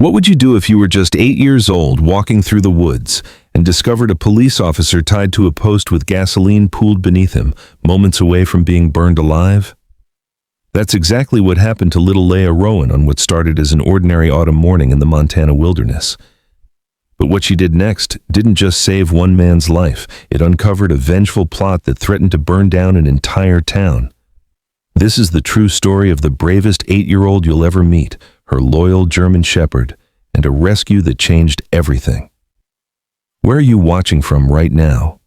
What would you do if you were just 8 years old walking through the woods and discovered a police officer tied to a post with gasoline pooled beneath him, moments away from being burned alive? That's exactly what happened to little Laya Rowan on what started as an ordinary autumn morning in the Montana wilderness. But what she did next didn't just save one man's life, it uncovered a vengeful plot that threatened to burn down an entire town. This is the true story of the bravest 8-year-old you'll ever meet, her loyal German shepherd, and a rescue that changed everything. Where are you watching from right now?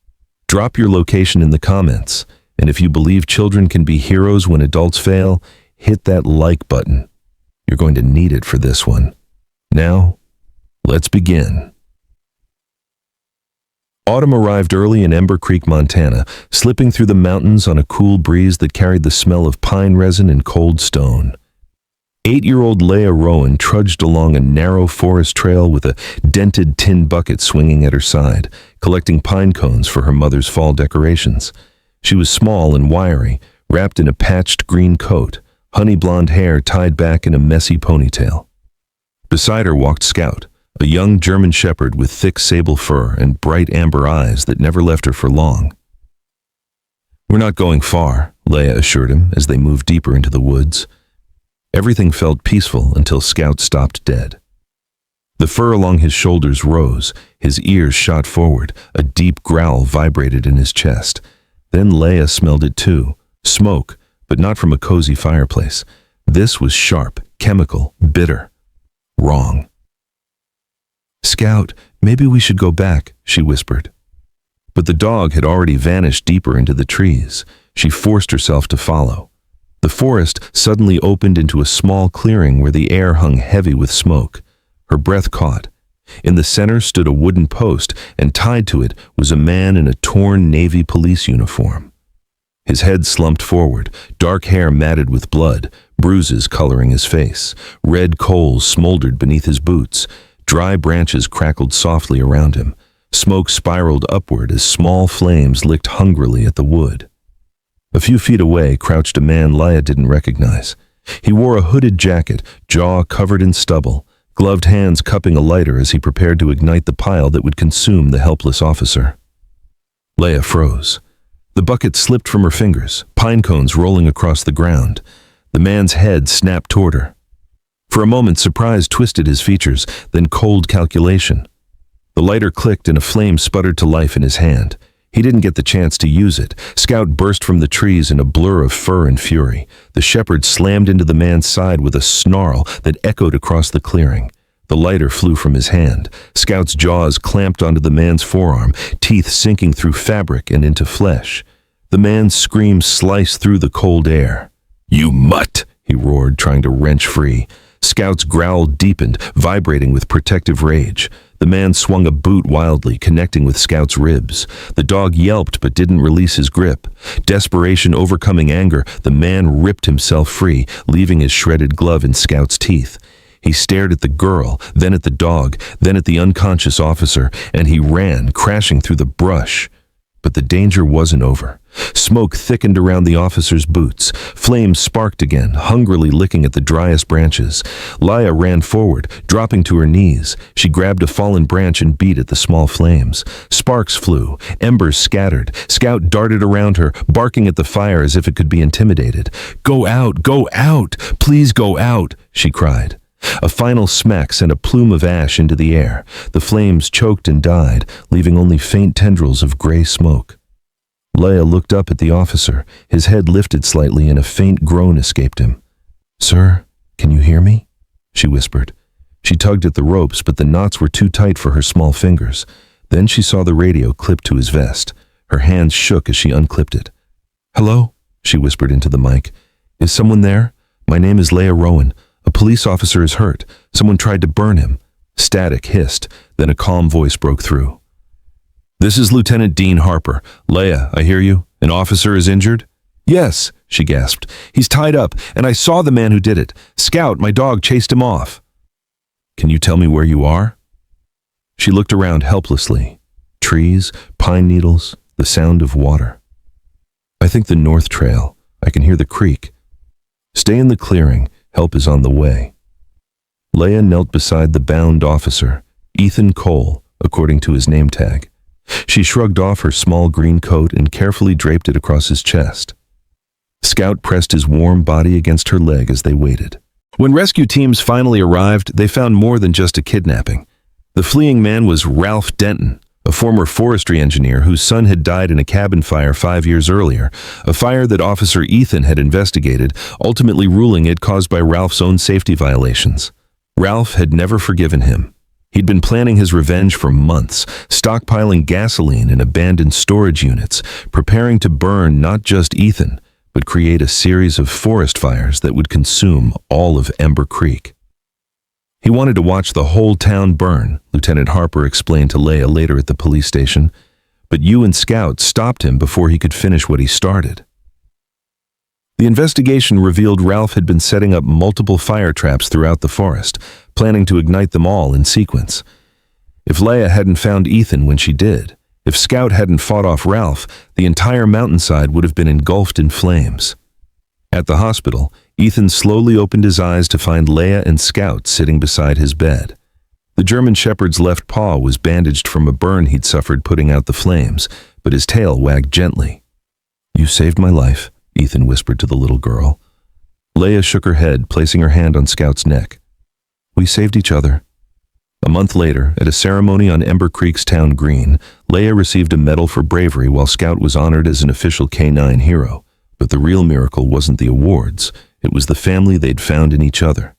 Drop your location in the comments, and if you believe children can be heroes when adults fail, hit that like button. You're going to need it for this one. Now, let's begin. Autumn arrived early in Ember Creek, Montana, slipping through the mountains on a cool breeze that carried the smell of pine resin and cold stone. 8-year-old Laya Rowan trudged along a narrow forest trail with a dented tin bucket swinging at her side, collecting pine cones for her mother's fall decorations. She was small and wiry, wrapped in a patched green coat, honey blonde hair tied back in a messy ponytail. Beside her walked Scout, a young German shepherd with thick sable fur and bright amber eyes that never left her for long. "We're not going far," Laya assured him as they moved deeper into the woods. Everything felt peaceful until Scout stopped dead. The fur along his shoulders rose, his ears shot forward, a deep growl vibrated in his chest. Then Laya smelled it too, smoke, but not from a cozy fireplace. This was sharp, chemical, bitter. Wrong. "Scout, maybe we should go back," she whispered. But the dog had already vanished deeper into the trees. She forced herself to follow. The forest suddenly opened into a small clearing where the air hung heavy with smoke. Her breath caught. In the center stood a wooden post, and tied to it was a man in a torn Navy police uniform. His head slumped forward, dark hair matted with blood, bruises coloring his face. Red coals smoldered beneath his boots. Dry branches crackled softly around him. Smoke spiraled upward as small flames licked hungrily at the wood. A few feet away crouched a man Laya didn't recognize. He wore a hooded jacket, jaw covered in stubble, gloved hands cupping a lighter as he prepared to ignite the pile that would consume the helpless officer. Laya froze. The bucket slipped from her fingers, pine cones rolling across the ground. The man's head snapped toward her. For a moment, surprise twisted his features, then cold calculation. The lighter clicked and a flame sputtered to life in his hand. He didn't get the chance to use it. Scout burst from the trees in a blur of fur and fury. The shepherd slammed into the man's side with a snarl that echoed across the clearing. The lighter flew from his hand. Scout's jaws clamped onto the man's forearm, teeth sinking through fabric and into flesh. The man's scream sliced through the cold air. "You mutt!" he roared, trying to wrench free. Scout's growl deepened, vibrating with protective rage. The man swung a boot wildly, connecting with Scout's ribs. The dog yelped but didn't release his grip. Desperation overcoming anger, the man ripped himself free, leaving his shredded glove in Scout's teeth. He stared at the girl, then at the dog, then at the unconscious officer, and he ran, crashing through the brush. But the danger wasn't over. Smoke thickened around the officer's boots. Flames sparked again, hungrily licking at the driest branches. Laya ran forward, dropping to her knees. She grabbed a fallen branch and beat at the small flames. Sparks flew, embers scattered. Scout darted around her, barking at the fire as if it could be intimidated. Go out, please go out," she cried. A final smack sent a plume of ash into the air. The flames choked and died, leaving only faint tendrils of gray smoke. Laya looked up at the officer. His head lifted slightly and a faint groan escaped him. "Sir, can you hear me?" she whispered. She tugged at the ropes, but the knots were too tight for her small fingers. Then she saw the radio clipped to his vest. Her hands shook as she unclipped it. "Hello?" she whispered into the mic. "Is someone there? My name is Laya Rowan. A police officer is hurt. Someone tried to burn him." Static hissed, then a calm voice broke through. "This is Lieutenant Dean Harper. Laya, I hear you. An officer is injured?" "Yes," she gasped. "He's tied up, and I saw the man who did it. Scout, my dog, chased him off." "Can you tell me where you are?" She looked around helplessly. Trees, pine needles, the sound of water. "I think the North Trail. I can hear the creek." "Stay in the clearing. Help is on the way." Laya knelt beside the bound officer, Ethan Cole, according to his name tag. She shrugged off her small green coat and carefully draped it across his chest. Scout pressed his warm body against her leg as they waited. When rescue teams finally arrived, they found more than just a kidnapping. The fleeing man was Ralph Denton, a former forestry engineer whose son had died in a cabin fire 5 years earlier, a fire that Officer Ethan had investigated, ultimately ruling it caused by Ralph's own safety violations. Ralph had never forgiven him. He'd been planning his revenge for months, stockpiling gasoline in abandoned storage units, preparing to burn not just Ethan, but create a series of forest fires that would consume all of Ember Creek. He wanted to watch the whole town burn, Lieutenant Harper explained to Laya later at the police station, but you and Scout stopped him before he could finish what he started. The investigation revealed Ralph had been setting up multiple fire traps throughout the forest, planning to ignite them all in sequence. If Laya hadn't found Ethan when she did, if Scout hadn't fought off Ralph, the entire mountainside would have been engulfed in flames. At the hospital, Ethan slowly opened his eyes to find Laya and Scout sitting beside his bed. The German shepherd's left paw was bandaged from a burn he'd suffered putting out the flames, but his tail wagged gently. "You saved my life," Ethan whispered to the little girl. Laya shook her head, placing her hand on Scout's neck. "We saved each other." A month later, at a ceremony on Ember Creek's town green, Laya received a medal for bravery while Scout was honored as an official K-9 hero. But the real miracle wasn't the awards, it was the family they'd found in each other.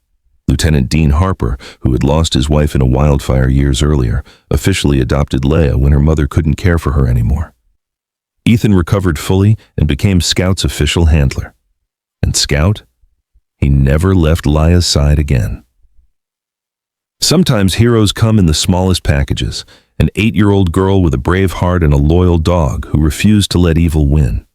Lieutenant Dean Harper, who had lost his wife in a wildfire years earlier, officially adopted Laya when her mother couldn't care for her anymore. Ethan recovered fully and became Scout's official handler. And Scout? He never left Laya's side again. Sometimes heroes come in the smallest packages, an 8-year-old girl with a brave heart and a loyal dog who refused to let evil win.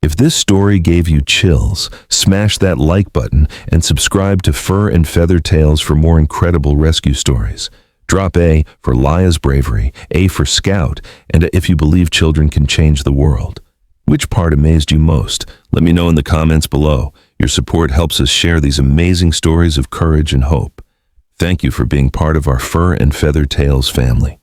If this story gave you chills, smash that like button and subscribe to Fur and Feather Tales for more incredible rescue stories. Drop A for Laya's bravery, A for Scout, and a If You Believe Children Can Change the World. Which part amazed you most? Let me know in the comments below. Your support helps us share these amazing stories of courage and hope. Thank you for being part of our Fur and Feather Tales family.